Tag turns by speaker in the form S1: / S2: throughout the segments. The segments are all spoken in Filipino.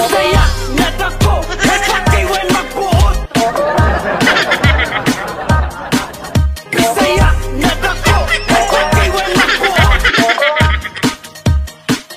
S1: Bisaya nga dako, nagkakaiwan magbuot. Bisaya nga dako, nagkakaiwan magbuot.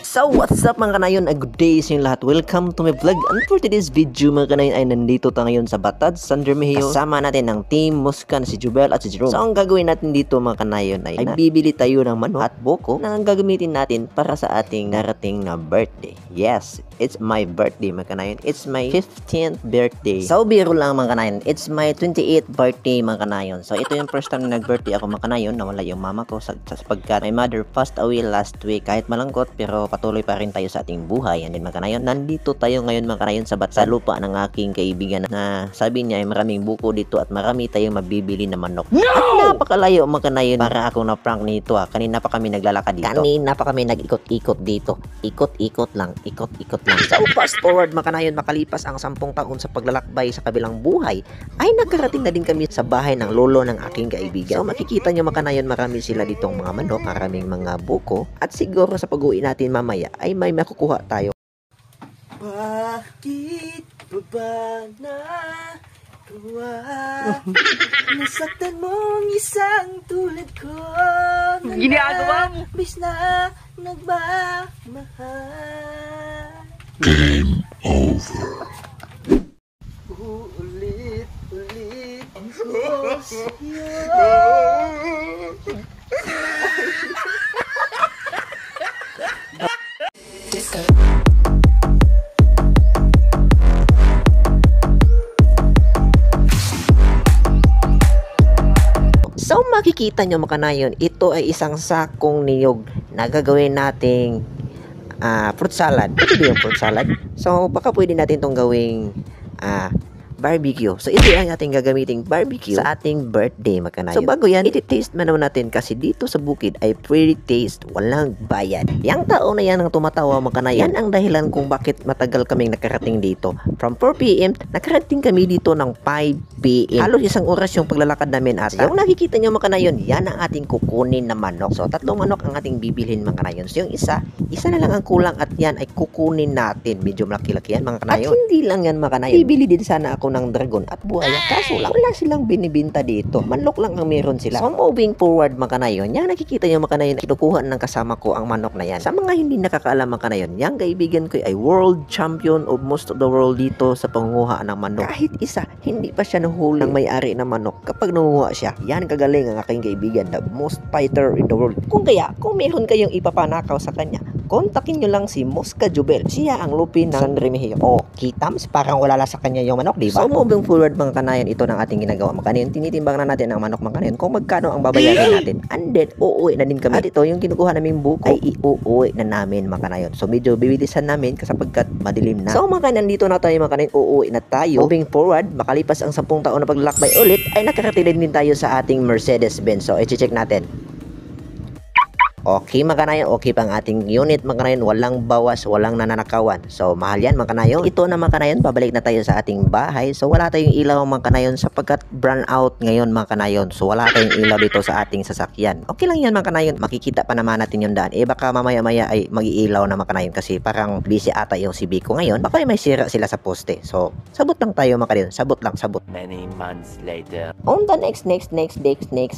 S2: So what's up mga kanayon, good day sa inyo lahat. Welcome to my vlog. And for today's video mga kanayon ay nandito tayo ngayon sa Batad, San Remigio. Kasama natin ang team Muskan, si Jubel at si Jerome. So ang gagawin natin dito mga kanayon ay bibili tayo ng manok at buko na ang gagamitin natin para sa ating darating na birthday. Yes, it's my birthday mga kanayon. It's my 15th birthday. So biro lang mga kanayon, it's my 28th birthday mga kanayon. So ito yung first time na nag-birthday ako mga kanayon. Nawala yung mama ko sapagkat my mother passed away last week. Kahit malangkot pero patuloy pa rin tayo sa ating buhay. And then mga kanayon, nandito tayo ngayon mga kanayon sa Batad, sa lupa ng aking kaibigan na sabi niya ay maraming buko dito at marami tayong mabibili na manok. No! At napakalayo mga kanayon para ako na prank nito Kanina pa kami naglalakad dito. Kanina pa kami nag-ikot-ikot dito. Ikot-ikot lang. Ikot-ikot lang. So fast forward mga kanayon, makalipas ang 10 taon sa paglalakbay sa kabilang buhay, ay nakarating na din kami sa bahay ng lolo ng aking kaibigan. So makikita nyo mga kanayon, marami sila ditong mga manok, maraming mga buko, at siguro sa pag-uwi natin mamaya ay may makukuha tayo. Bakit ba na nasaktan mong isang tulad ko?
S1: Ginagawa mo.
S2: Bis na nagmamahal.
S3: Game over.
S2: Ulit ko sa'yo. So makikita nyo mga kanayon, ito ay isang sakong niyog na gagawin nating fruit salad. Ito ba yung fruit salad? So baka pwede natin itong gawing barbecue. So ito ang ating gagamiting barbecue sa ating birthday mga kanayon. So bago yan, iti-taste man natin kasi dito sa bukid ay free taste, walang bayad. Yang tao na yan ang tumatawa mga kanayon. Yan ang dahilan kung bakit matagal kaming nakarating dito. From 4 PM, nakarating kami dito ng 5 PM. Halos isang oras yung paglalakad namin at yung nakikita nyo mga kanayon, yan ang ating kukunin na manok. So 3 manok ang ating bibilhin mga kanayon. So yung isa na lang ang kulang at yan ay kukunin natin. Medyo malaki-laki yan mga kanayon. At hindi lang yan mga kanayon. Bibili din sana ako ng dragon at buhaya. Kaso lang, wala silang binibinta dito. Manok lang ang meron sila. So moving forward mga kanayon, yan nakikita nyo mga kanayon, kinukuha ng kasama ko ang manok na yan. Sa mga hindi nakakaalam mga kanayon, yung kaibigan ko ay world champion of most of the world dito sa pangunguha ng manok. Kahit isa, hindi pa siya nahuli ng may-ari ng manok kapag nangunguha siya. Yan kagaling ang aking kaibigan, the most fighter in the world. Kung meron kayong ipapanakaw sa kanya, kontakin nyo lang si Muskan Jubel. Siya ang lupi ng San Remigio. Kitams, parang wala sa kanya yung manok, diba? So moving forward mga kanayon, ito ng ating ginagawa mga kanayon. Tinitimbang na natin ang manok mga kanayon kung magkano ang babayarin natin. And then, uuwi na din kami. At ito, yung kinukuha naming buko ay iuuwi na namin mga kanayon. So medyo bibilisan namin kasapagkat madilim na. So mga kanayon, dito na tayo mga kanayon, uuwi na tayo. Moving forward, makalipas ang 10 taon na paglalakbay ulit, ay nakarating din tayo sa ating Mercedes-Benz. So i-check natin. Okay mga kanayon, okay pang ating unit mga kanayon, walang bawas, walang nananakawan. So mahal yan mga kanayon. Ito na mga kanayon, babalik na tayo sa ating bahay. So wala tayong ilaw mga kanayon sapagkat brown out ngayon mga kanayon. So wala tayong ilaw dito sa ating sasakyan. Okay lang yan mga kanayon, makikita pa naman natin yung daan. Baka mamaya-maya ay mag-iilaw na mga kanayon kasi parang busy ata yung si Biko ngayon. Baka may sira sila sa poste. So sabot lang tayo mga kanayon, sabot lang, sabot.
S4: Many months later.
S2: On the next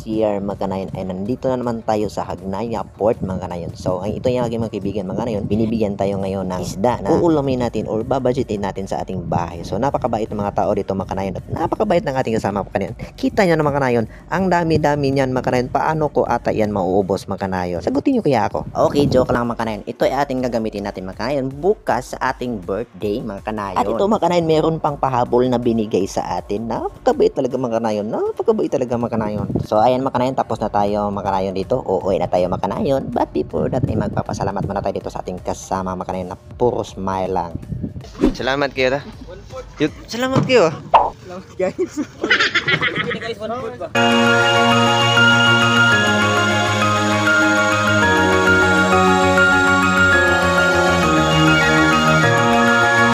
S2: year mga kanayon ay nandito na naman tayo sa Hagnaya Port mga kanayon. So ang ito yung aking mga kaibigan mga kanayon, binibigyan tayo ngayon ng isda na uulamin natin or babudgetin natin sa ating bahay. So napakabait ng mga tao dito mga kanayon at napakabait ng ating kasama mga kanayon. Kita nyo na mga kanayon, ang dami-dami niyan mga kanayon. Paano ko ata yan mauubos mga kanayon? Sagutin nyo kaya ako. Okay, joke lang mga kanayon. Ito ay ating gagamitin natin mga kanayon bukas sa ating birthday mga kanayon. At ito mga kanayon, meron pang pahabol na binigay sa atin. Napakabait talaga mga kanayon. Napakabait talaga mga kanayon. So ayan mga kanayon, tapos na tayo mga kanayon dito. Uuwi na tayo mga kanayon. But before that ay magpapasalamat muna tayo dito sa ating kasama mga kanayon na puro smile lang. Salamat kayo ta. Salamat kayo. Salamat guys.
S1: Guys, 1 foot ba?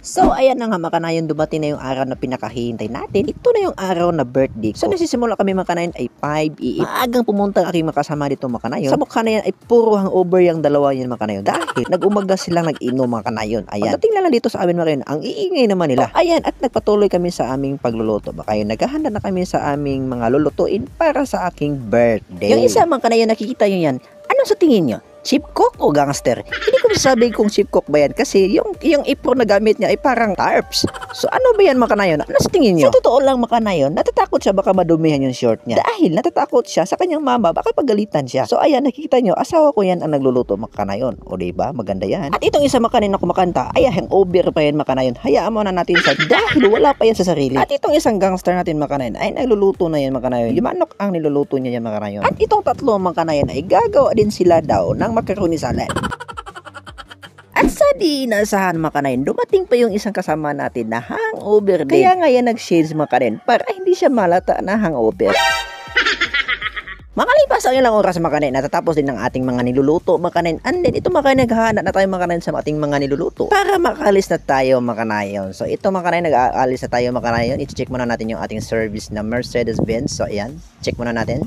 S2: So ayan na nga mga kanayon, dumating na yung araw na pinakahihintay natin. Ito na yung araw na birthday ko. So nagsisimula kami mga kanayon ay 5 AM. Maagang pumunta ang aking makasama dito mga kanayon. Sa mukha na yan ay puro hangover yung dalawa yan mga kanayon. Dahil nag-umaga silang nag-inom mga kanayon. Ayan. Pagdating lang dito sa amin mga kanayon, ang iingay naman nila. Ayan, at nagpatuloy kami sa aming pagluluto. Baka yun, naghahanda na kami sa aming mga lulutuin para sa aking birthday. Yung isa mga kanayon, nakikita nyo yan. Ano sa tingin nyo? Chip cook o gangster? Hindi ko masasabi kung chip cook ba yan kasi yung apron na gamit niya ay parang tarps. So ano ba yan mga kanayon? Ano sa tingin niyo? Sa totoo lang mga kanayon, natatakot siya baka madumihan yung short niya. Dahil natatakot siya sa kanyang mama baka pagalitan siya. So ayan, nakikita niyo, asawa ko yan ang nagluluto mga kanayon. O diba? Maganda yan. At itong isa mga kanayon na kumakanta, ay hangover pa yan mga kanayon. Hayaan mo na natin sa dahil wala pa yan sa sarili. At itong isang gangster natin mga kanayon ay nagluluto na yan mga kanayon. Yung manok ang niluluto niya yan mga kanayon. At itong tatlo mga kanayon ay gagawa din sila daw ng macaroni salad. At sa di inaasahan mga kanayon, dumating pa yung isang kasama natin na hangover din. Kaya nga yan nag-shades mga kanayon para hindi siya malata na hangover. Makalipas ang ilang oras mga kanayon, natatapos din ng ating mga niluluto mga kanayon. And then ito mga kanayon, naghahanap na tayo mga kanayon sa ating mga niluluto para makaalis na tayo mga kanayon. So ito mga kanayon, nag-aalis na tayo mga kanayon. I-check muna natin yung ating service na Mercedes-Benz. So ayan, check muna natin.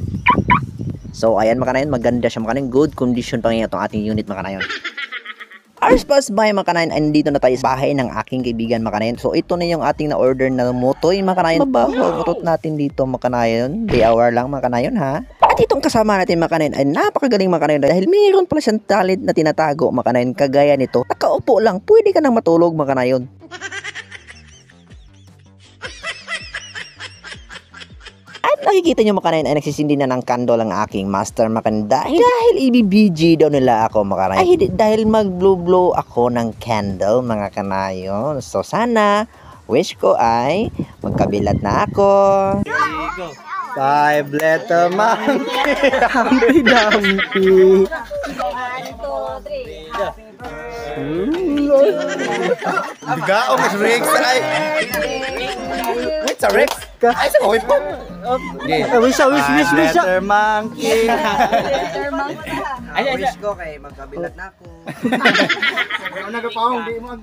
S2: So ayan mga kanayon, maganda siya mga kanayon. Good condition pa ngayon itong ating unit mga kanayon. Hours pass by mga kanayon, ay nandito na tayo sa bahay ng aking kaibigan mga kanayon. So ito na yung ating na-order na motoy mga kanayon. Mabaho ang utot natin dito mga kanayon. Day hour lang mga kanayon ha. At itong kasama natin mga kanayon ay napakagaling mga kanayon dahil mayroon pala siyang talent na tinatago mga kanayon. Kagaya nito, nakaupo lang, pwede ka nang matulog mga kanayon. At nakikita nyo mga kanayon ay nagsisindi na ng candle ang aking master mga kanayon dahil ibibg daw nila ako mga kanayon. Ay hindi, dahil mag-blow ako ng candle mga kanayon. So sana, wish ko ay magkabilat na ako.
S4: Five letter monkey. Humpty Dumpty. 1, 2, 3. Gaong is Rex ay. Wait sa Rex. Ay sa koy po. Wish. Letter monkey. Wish ko kay magkabilat na ako. Nagapaong di mo.